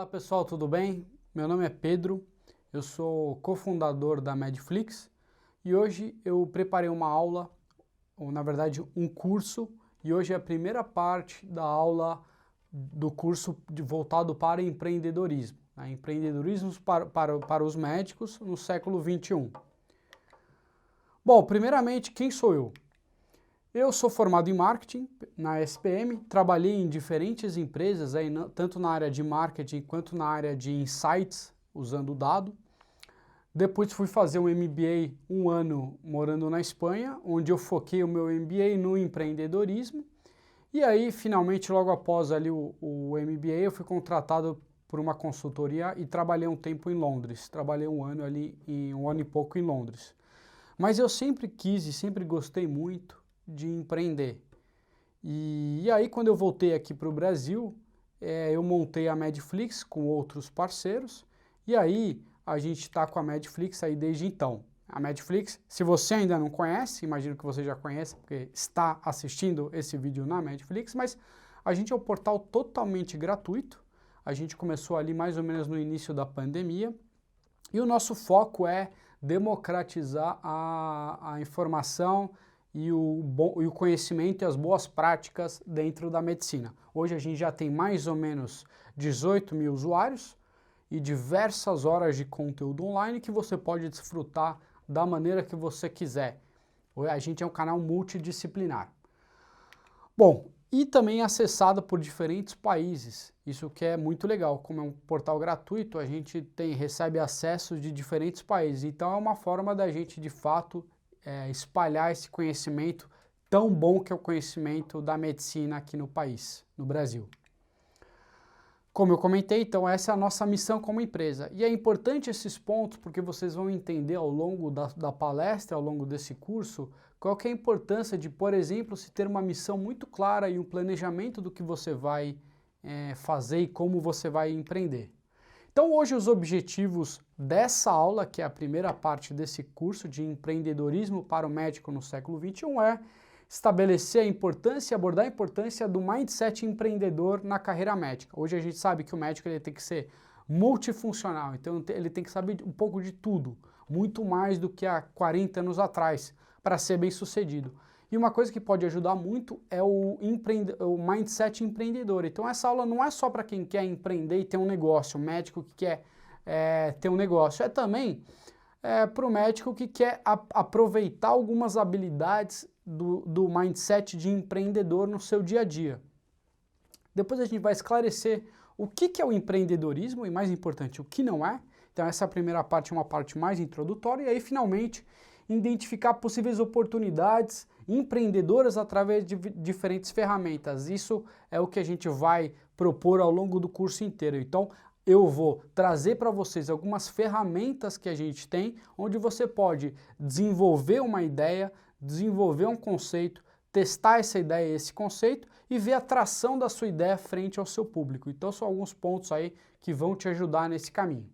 Olá pessoal, tudo bem? Meu nome é Pedro, eu sou cofundador da Medflix e hoje eu preparei uma aula, ou na verdade um curso, e hoje é a primeira parte da aula do curso voltado para empreendedorismo, né? Empreendedorismo para os médicos no século XXI. Bom, primeiramente, quem sou eu? Eu sou formado em marketing na SPM, trabalhei em diferentes empresas, aí, tanto na área de marketing quanto na área de insights, usando o dado. Depois fui fazer um MBA um ano morando na Espanha, onde eu foquei o meu MBA no empreendedorismo. E aí, finalmente, logo após ali o MBA, eu fui contratado por uma consultoria e trabalhei um tempo em Londres. Trabalhei um ano ali, um ano e pouco em Londres. Mas eu sempre quis e sempre gostei muito de empreender. E aí, quando eu voltei aqui para o Brasil, eu montei a Medflix com outros parceiros, e aí a gente está com a Medflix aí desde então. A Medflix, se você ainda não conhece, imagino que você já conheça, porque está assistindo esse vídeo na Medflix, mas a gente é um portal totalmente gratuito, a gente começou ali mais ou menos no início da pandemia, e o nosso foco é democratizar a informação e o conhecimento e as boas práticas dentro da medicina. Hoje a gente já tem mais ou menos 18 mil usuários e diversas horas de conteúdo online que você pode desfrutar da maneira que você quiser. A gente é um canal multidisciplinar. Bom, e também acessado por diferentes países. Isso que é muito legal. Como é um portal gratuito, a gente recebe acesso de diferentes países. Então é uma forma da gente, de fato, espalhar esse conhecimento tão bom que é o conhecimento da medicina aqui no país, no Brasil. Como eu comentei, então essa é a nossa missão como empresa. E é importante esses pontos porque vocês vão entender ao longo da palestra, ao longo desse curso, qual que é a importância de, por exemplo, se ter uma missão muito clara e um planejamento do que você vai fazer e como você vai empreender. Então hoje os objetivos dessa aula, que é a primeira parte desse curso de empreendedorismo para o médico no século XXI, é estabelecer a importância, abordar a importância do mindset empreendedor na carreira médica. Hoje a gente sabe que o médico ele tem que ser multifuncional, então ele tem que saber um pouco de tudo, muito mais do que há 40 anos atrás, para ser bem sucedido. E uma coisa que pode ajudar muito é o mindset empreendedor. Então essa aula não é só para quem quer empreender e ter um negócio, o médico que quer ter um negócio, é também para o médico que quer aproveitar algumas habilidades do mindset de empreendedor no seu dia a dia. Depois a gente vai esclarecer o que é o empreendedorismo e, mais importante, o que não é. Então essa primeira parte é uma parte mais introdutória e aí finalmente identificar possíveis oportunidades empreendedoras através de diferentes ferramentas. Isso é o que a gente vai propor ao longo do curso inteiro. Então eu vou trazer para vocês algumas ferramentas que a gente tem, onde você pode desenvolver uma ideia, desenvolver um conceito, testar essa ideia e esse conceito e ver a tração da sua ideia frente ao seu público. Então são alguns pontos aí que vão te ajudar nesse caminho.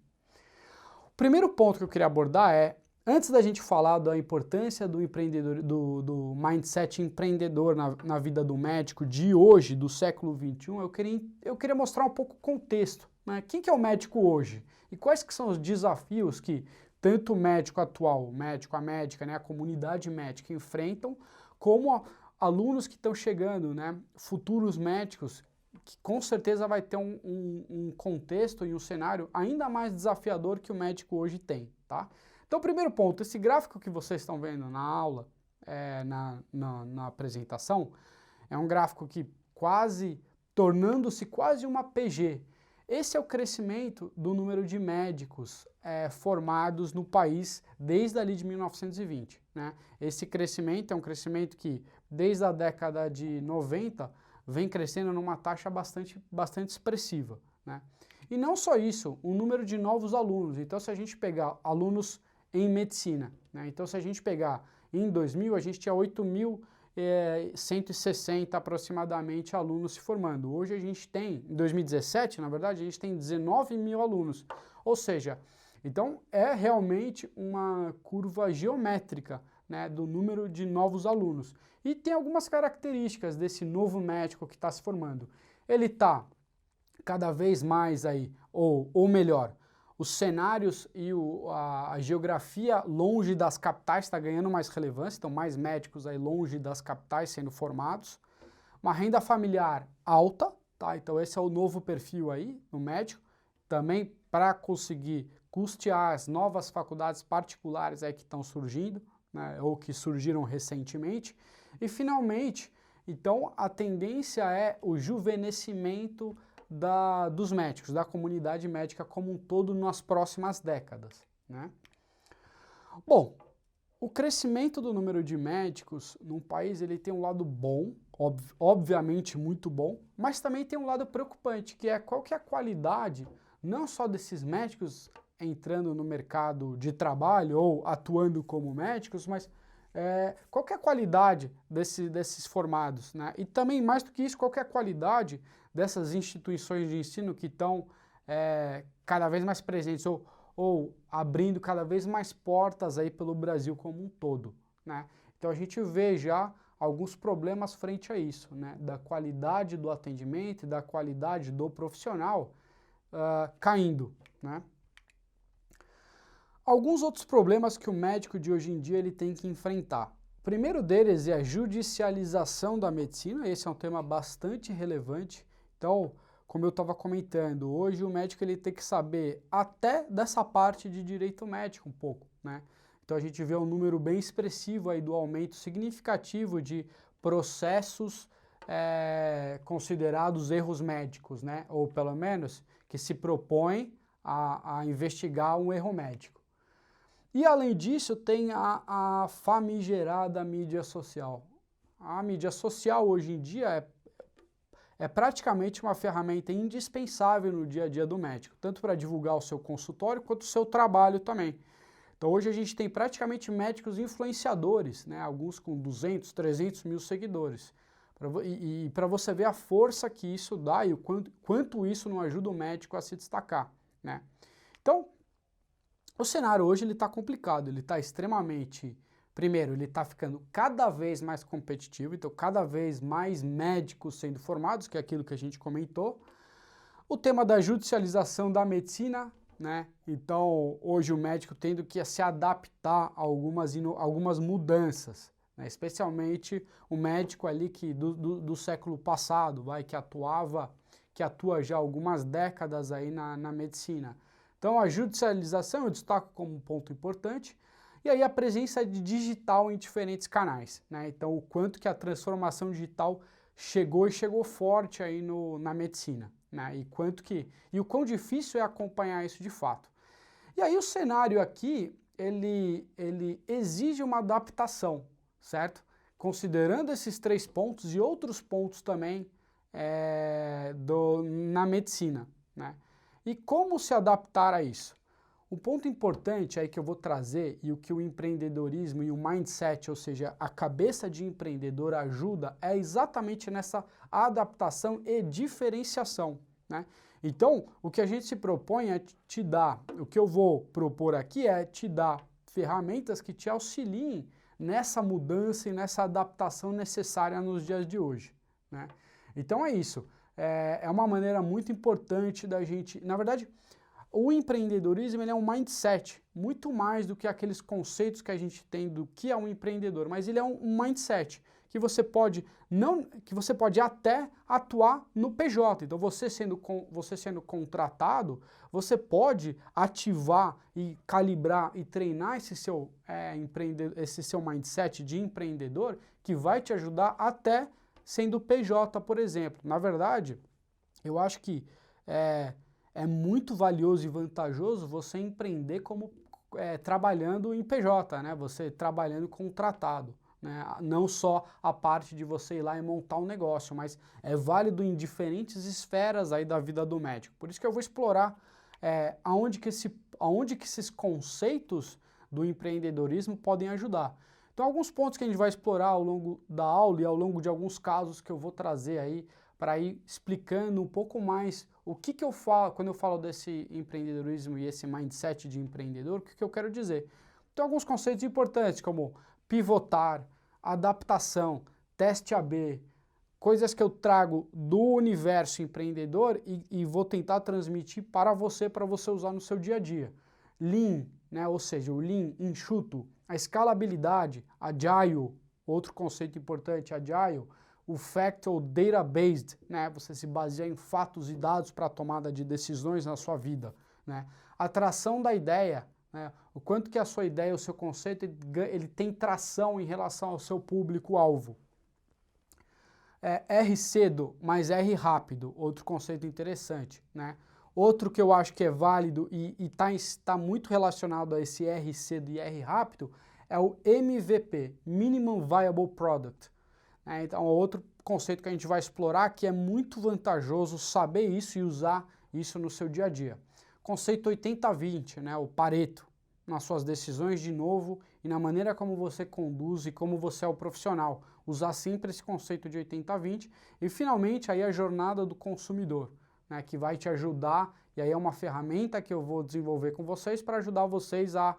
O primeiro ponto que eu queria abordar é, antes da gente falar da importância do empreendedor, do mindset empreendedor na vida do médico de hoje, do século XXI, eu queria mostrar um pouco o contexto. Né? Quem que é o médico hoje? E quais que são os desafios que tanto o médico atual, o médico, a médica, né, a comunidade médica enfrentam, como alunos que estão chegando, né, futuros médicos, que com certeza vai ter um contexto e um cenário ainda mais desafiador que o médico hoje tem, tá? Então, primeiro ponto, esse gráfico que vocês estão vendo na aula, na apresentação, é um gráfico que tornando-se quase uma PG. Esse é o crescimento do número de médicos formados no país desde ali de 1920. Né? Esse crescimento é um crescimento que, desde a década de 90, vem crescendo numa taxa bastante expressiva. Né? E não só isso, o número de novos alunos. Então, se a gente pegar alunos em medicina, né? Então se a gente pegar em 2000, a gente tinha 8.160 aproximadamente alunos se formando. Hoje a gente tem, em 2017, na verdade, a gente tem 19 mil alunos. Ou seja, então é realmente uma curva geométrica, né, do número de novos alunos. E tem algumas características desse novo médico que está se formando. Ele está cada vez mais aí, ou melhor, os cenários e a geografia longe das capitais está ganhando mais relevância, então mais médicos aí longe das capitais sendo formados. Uma renda familiar alta, tá? Então esse é o novo perfil aí no médico, também para conseguir custear as novas faculdades particulares aí que estão surgindo, né? Ou que surgiram recentemente. E finalmente, então a tendência é o juvenescimento dos médicos, da comunidade médica como um todo nas próximas décadas, né? Bom, o crescimento do número de médicos num país ele tem um lado bom, obviamente muito bom, mas também tem um lado preocupante, que é qual que é a qualidade não só desses médicos entrando no mercado de trabalho ou atuando como médicos, mas qual que é a qualidade desses formados, né? E também, mais do que isso, qual que é a qualidade dessas instituições de ensino que estão cada vez mais presentes ou abrindo cada vez mais portas aí pelo Brasil como um todo, né? Então a gente vê já alguns problemas frente a isso, né? Da qualidade do atendimento e da qualidade do profissional caindo, né? Alguns outros problemas que o médico de hoje em dia ele tem que enfrentar. O primeiro deles é a judicialização da medicina, esse é um tema bastante relevante. Então, como eu estava comentando, hoje o médico ele tem que saber até dessa parte de direito médico um pouco, né? Então a gente vê um número bem expressivo aí do aumento significativo de processos considerados erros médicos, né? Ou pelo menos que se propõem a investigar um erro médico. E além disso tem a famigerada mídia social. A mídia social hoje em dia é praticamente uma ferramenta indispensável no dia a dia do médico, tanto para divulgar o seu consultório quanto o seu trabalho também. Então hoje a gente tem praticamente médicos influenciadores, né? Alguns com 200, 300 mil seguidores. E para você ver a força que isso dá e o quanto isso não ajuda o médico a se destacar, né? Então, o cenário hoje ele está complicado, ele está extremamente... Primeiro, ele está ficando cada vez mais competitivo, então cada vez mais médicos sendo formados, que é aquilo que a gente comentou. O tema da judicialização da medicina, né? Então, hoje o médico tendo que se adaptar a algumas mudanças, né? Especialmente o médico ali do século passado, que atua já há algumas décadas aí na medicina. Então, a judicialização eu destaco como um ponto importante. E aí a presença de digital em diferentes canais, né? Então, o quanto que a transformação digital chegou forte aí na medicina, né? E o quão difícil é acompanhar isso de fato. E aí o cenário aqui, ele exige uma adaptação, certo? Considerando esses 3 pontos e outros pontos também na medicina, né? E como se adaptar a isso? O ponto importante aí que eu vou trazer e o que o empreendedorismo e o mindset, ou seja, a cabeça de empreendedor ajuda é exatamente nessa adaptação e diferenciação, né? Então, o que a gente se propõe é te dar, o que eu vou propor aqui é te dar ferramentas que te auxiliem nessa mudança e nessa adaptação necessária nos dias de hoje, né? Então é isso, é uma maneira muito importante da gente, na verdade, o empreendedorismo ele é um mindset, muito mais do que aqueles conceitos que a gente tem do que é um empreendedor, mas ele é um mindset que você pode até atuar no PJ. Então você sendo contratado, você pode ativar e calibrar e treinar esse seu mindset de empreendedor que vai te ajudar até sendo PJ, por exemplo. Na verdade, eu acho que é muito valioso e vantajoso você empreender trabalhando em PJ, né? Você trabalhando contratado, né? Não só a parte de você ir lá e montar um negócio, mas é válido em diferentes esferas aí da vida do médico. Por isso que eu vou explorar aonde que esses conceitos do empreendedorismo podem ajudar. Então, alguns pontos que a gente vai explorar ao longo da aula e ao longo de alguns casos que eu vou trazer aí para ir explicando um pouco mais o que eu falo, quando eu falo desse empreendedorismo e esse mindset de empreendedor, o que eu quero dizer. Então, alguns conceitos importantes como pivotar, adaptação, teste AB, coisas que eu trago do universo empreendedor e vou tentar transmitir para você usar no seu dia a dia. Lean, né? Ou seja, o Lean, enxuto, a escalabilidade, Agile, outro conceito importante, Agile, o Fact ou Data-Based, né? Você se baseia em fatos e dados para a tomada de decisões na sua vida, né? A tração da ideia, né? O quanto que a sua ideia, o seu conceito, ele tem tração em relação ao seu público-alvo. R cedo, mais R rápido, outro conceito interessante, né? Outro que eu acho que é válido e está muito relacionado a esse R cedo e R rápido é o MVP, Minimum Viable Product. Então, outro conceito que a gente vai explorar que é muito vantajoso saber isso e usar isso no seu dia a dia. Conceito 80-20, né? O Pareto, nas suas decisões de novo e na maneira como você conduz e como você é o profissional. Usar sempre esse conceito de 80-20 e finalmente aí a jornada do consumidor, né, que vai te ajudar, e aí é uma ferramenta que eu vou desenvolver com vocês para ajudar vocês a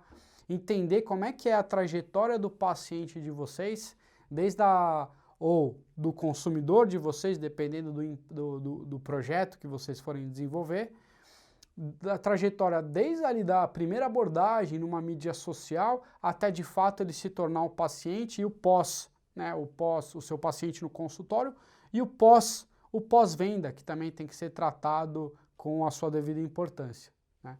entender como é que é a trajetória do paciente de vocês, ou do consumidor de vocês, dependendo do projeto que vocês forem desenvolver, da trajetória desde ali da primeira abordagem numa mídia social até de fato ele se tornar um paciente e o pós, né, o seu paciente no consultório e o pós-venda, que também tem que ser tratado com a sua devida importância, né.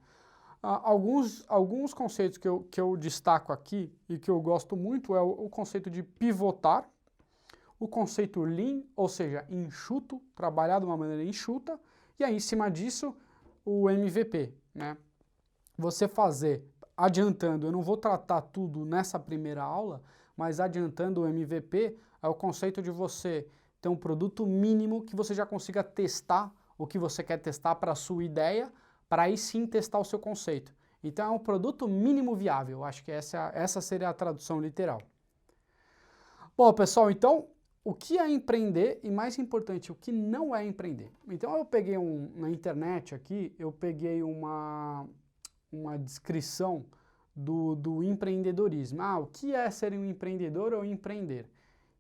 Alguns conceitos que eu destaco aqui e que eu gosto muito é o conceito de pivotar, o conceito Lean, ou seja, enxuto, trabalhar de uma maneira enxuta, e aí em cima disso o MVP, né? Você fazer, adiantando, eu não vou tratar tudo nessa primeira aula, mas adiantando o MVP é o conceito de você ter um produto mínimo que você já consiga testar o que você quer testar para a sua ideia, para aí sim testar o seu conceito. Então é um produto mínimo viável, acho que essa seria a tradução literal. Bom, pessoal, então o que é empreender e, mais importante, o que não é empreender? Então eu peguei na internet aqui, eu peguei uma descrição do empreendedorismo. O que é ser um empreendedor ou empreender?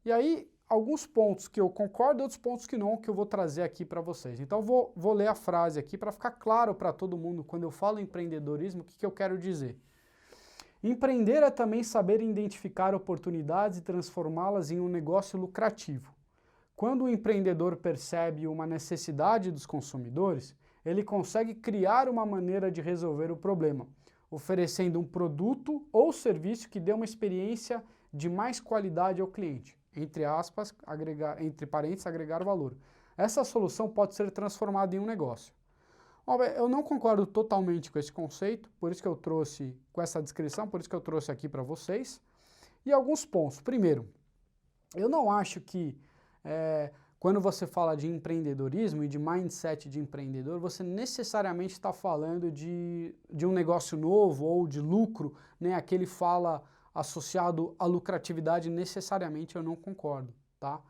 E aí, alguns pontos que eu concordo e outros pontos que não, que eu vou trazer aqui para vocês. Então vou ler a frase aqui para ficar claro para todo mundo, quando eu falo empreendedorismo, o que eu quero dizer. Empreender é também saber identificar oportunidades e transformá-las em um negócio lucrativo. Quando o empreendedor percebe uma necessidade dos consumidores, ele consegue criar uma maneira de resolver o problema, oferecendo um produto ou serviço que dê uma experiência de mais qualidade ao cliente, entre aspas, entre parênteses, agregar valor. Essa solução pode ser transformada em um negócio. Eu não concordo totalmente com esse conceito, por isso que eu trouxe, com essa descrição, por isso que eu trouxe aqui para vocês. E alguns pontos. Primeiro, eu não acho que quando você fala de empreendedorismo e de mindset de empreendedor, você necessariamente está falando de um negócio novo ou de lucro, né? Aquele fala associado à lucratividade, necessariamente eu não concordo, tá?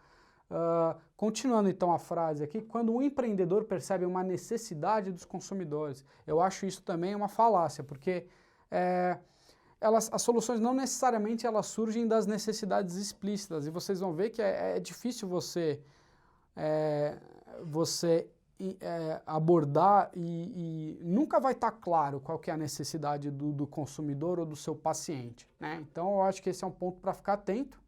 Continuando então a frase aqui, quando um empreendedor percebe uma necessidade dos consumidores, eu acho isso também uma falácia, porque as soluções não necessariamente elas surgem das necessidades explícitas, e vocês vão ver que é difícil você abordar e nunca vai estar claro qual que é a necessidade do consumidor ou do seu paciente, né? Então eu acho que esse é um ponto para ficar atento.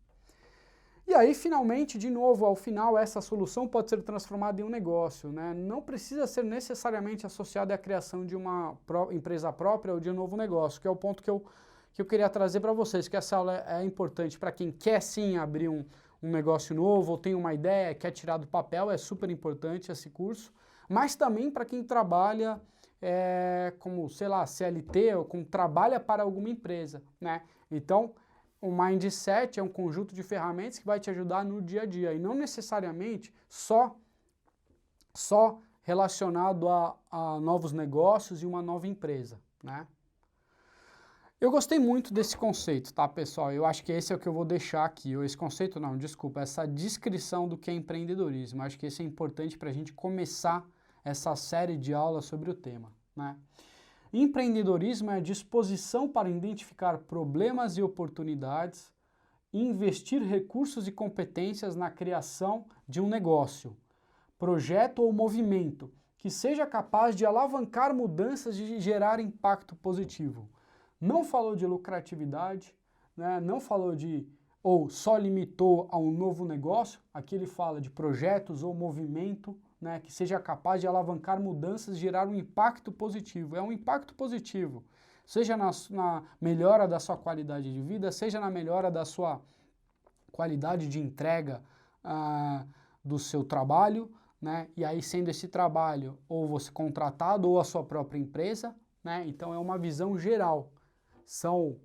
E aí, finalmente, de novo, ao final, essa solução pode ser transformada em um negócio, né? Não precisa ser necessariamente associada à criação de uma empresa própria ou de um novo negócio, que é o ponto que eu queria trazer para vocês, que essa aula é importante para quem quer sim abrir um negócio novo, ou tem uma ideia, quer tirar do papel, é super importante esse curso, mas também para quem trabalha como, sei lá, CLT, ou como trabalha para alguma empresa, né? Então, o Mindset é um conjunto de ferramentas que vai te ajudar no dia a dia e não necessariamente só relacionado a novos negócios e uma nova empresa, né? Eu gostei muito desse conceito, tá, pessoal? Eu acho que esse é o que eu vou deixar aqui. Ou esse conceito não, desculpa, essa descrição do que é empreendedorismo. Acho que isso é importante para a gente começar essa série de aulas sobre o tema, né? Empreendedorismo é a disposição para identificar problemas e oportunidades investir recursos e competências na criação de um negócio, projeto ou movimento que seja capaz de alavancar mudanças e gerar impacto positivo. Não falou de lucratividade, né? Não falou de, ou só limitou a um novo negócio. Aqui ele fala de projetos ou movimento, né, que seja capaz de alavancar mudanças e gerar um impacto positivo. É um impacto positivo, seja na melhora da sua qualidade de vida, seja na melhora da sua qualidade de entrega do seu trabalho, né? E aí sendo esse trabalho ou você contratado ou a sua própria empresa, né? Então é uma visão geral. São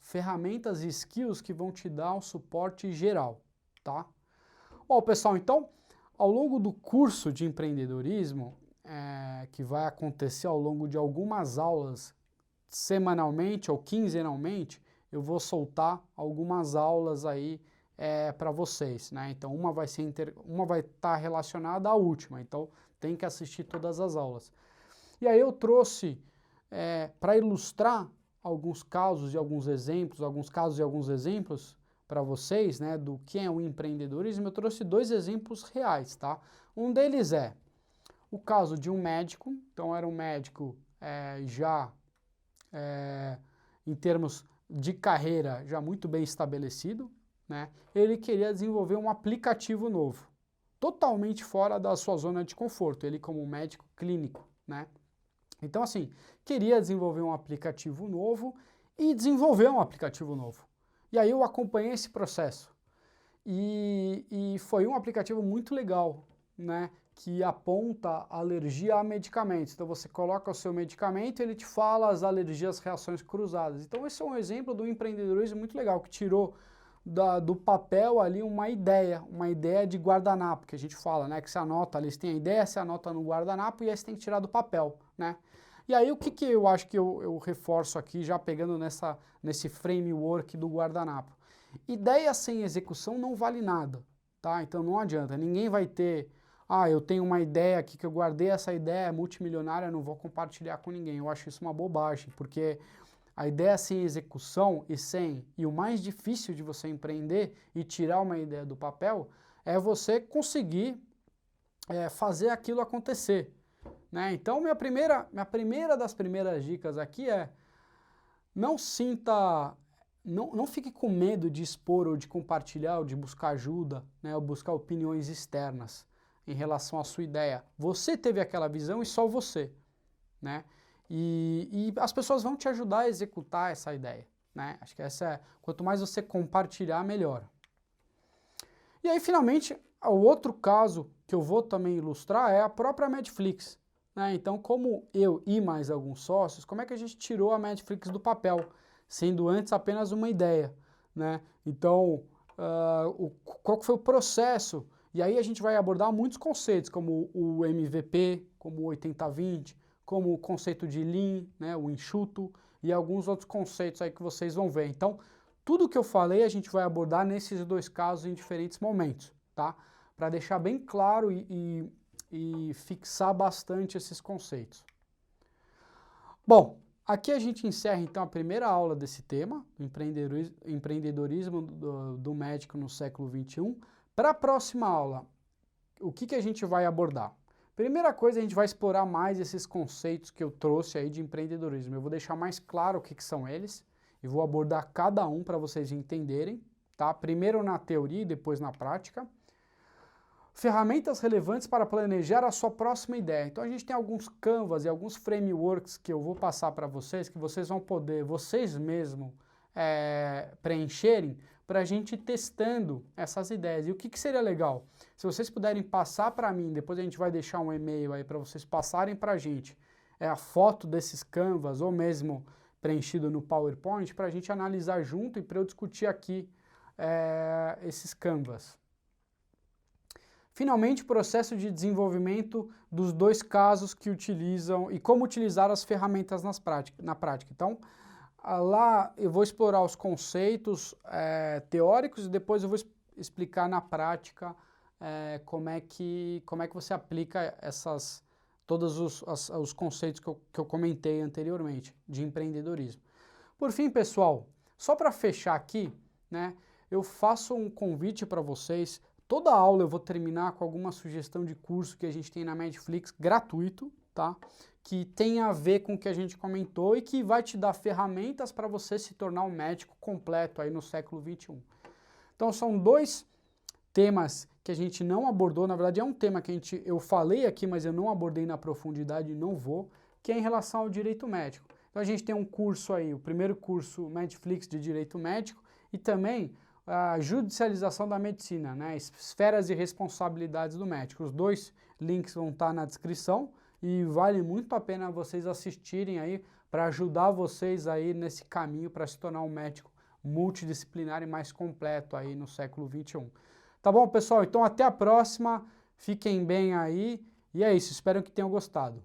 ferramentas e skills que vão te dar um suporte geral, tá? Bom, pessoal, então, ao longo do curso de empreendedorismo, que vai acontecer ao longo de algumas aulas, semanalmente ou quinzenalmente, eu vou soltar algumas aulas aí para vocês, né? Então, uma vai estar relacionada à última, então tem que assistir todas as aulas. E aí eu trouxe, para ilustrar alguns casos e alguns exemplos para vocês, né, do que é o empreendedorismo, eu trouxe 2 exemplos reais, tá? Um deles é o caso de um médico, então era um médico em termos de carreira já muito bem estabelecido, né? Ele queria desenvolver um aplicativo novo, totalmente fora da sua zona de conforto, ele como médico clínico, né? Então, assim, queria desenvolver um aplicativo novo e desenvolver um aplicativo novo. E aí eu acompanhei esse processo. E foi um aplicativo muito legal, né? Que aponta alergia a medicamentos. Então você coloca o seu medicamento e ele te fala as alergias, reações cruzadas. Então esse é um exemplo do empreendedorismo muito legal, que tirou do papel ali uma ideia de guardanapo, que a gente fala, né? Que você anota ali, você tem a ideia, você anota no guardanapo e aí você tem que tirar do papel, né? E aí o que eu acho que eu reforço aqui, já pegando nesse framework do guardanapo? Ideia sem execução não vale nada, tá? Então não adianta, ninguém vai ter, eu tenho uma ideia aqui que eu guardei, essa ideia é multimilionária, não vou compartilhar com ninguém. Eu acho isso uma bobagem, porque a ideia sem execução e o mais difícil de você empreender e tirar uma ideia do papel é você conseguir fazer aquilo acontecer, né? Então minha primeira das primeiras dicas aqui é não fique com medo de expor ou de compartilhar ou de buscar ajuda, né, ou buscar opiniões externas em relação à sua ideia. Você teve aquela visão e só você, né? E as pessoas vão te ajudar a executar essa ideia, né? Acho que quanto mais você compartilhar, melhor. E aí, finalmente, o outro caso que eu vou também ilustrar é a própria Medflix, né? Então, como eu e mais alguns sócios, como é que a gente tirou a Medflix do papel, sendo antes apenas uma ideia, né? Então, qual que foi o processo? E aí a gente vai abordar muitos conceitos, como o MVP, como o 80-20, como o conceito de Lean, né, o enxuto, e alguns outros conceitos aí que vocês vão ver. Então, tudo que eu falei a gente vai abordar nesses 2 casos em diferentes momentos, tá? Para deixar bem claro e fixar bastante esses conceitos. Bom, aqui a gente encerra então a primeira aula desse tema, empreendedorismo do médico no século XXI. Para a próxima aula, o que a gente vai abordar? Primeira coisa, a gente vai explorar mais esses conceitos que eu trouxe aí de empreendedorismo. Eu vou deixar mais claro o que são eles e vou abordar cada um para vocês entenderem, tá? Primeiro na teoria e depois na prática. Ferramentas relevantes para planejar a sua próxima ideia. Então a gente tem alguns canvas e alguns frameworks que eu vou passar para vocês, que vocês vão poder, vocês mesmos, preencherem para a gente ir testando essas ideias. E o que seria legal? Se vocês puderem passar para mim, depois a gente vai deixar um e-mail aí para vocês passarem para a gente a foto desses canvas ou mesmo preenchido no PowerPoint para a gente analisar junto e para eu discutir aqui esses canvas. Finalmente, o processo de desenvolvimento dos 2 casos que utilizam e como utilizar as ferramentas na prática. Então, lá eu vou explorar os conceitos teóricos e depois eu vou explicar na prática como é que você aplica todos os conceitos que eu comentei anteriormente de empreendedorismo. Por fim, pessoal, só para fechar aqui, né, eu faço um convite para vocês. Toda aula eu vou terminar com alguma sugestão de curso que a gente tem na Medflix gratuito, tá? Que tem a ver com o que a gente comentou e que vai te dar ferramentas para você se tornar um médico completo aí no século XXI. Então são dois temas que a gente não abordou, na verdade é um tema que eu falei aqui, mas eu não abordei na profundidade e não vou, que é em relação ao direito médico. Então a gente tem um curso aí, o primeiro curso Medflix de Direito Médico e também a judicialização da medicina, né? Esferas e responsabilidades do médico. Os dois links vão estar na descrição e vale muito a pena vocês assistirem aí para ajudar vocês aí nesse caminho para se tornar um médico multidisciplinar e mais completo aí no século XXI. Tá bom, pessoal? Então até a próxima, fiquem bem aí e é isso, espero que tenham gostado.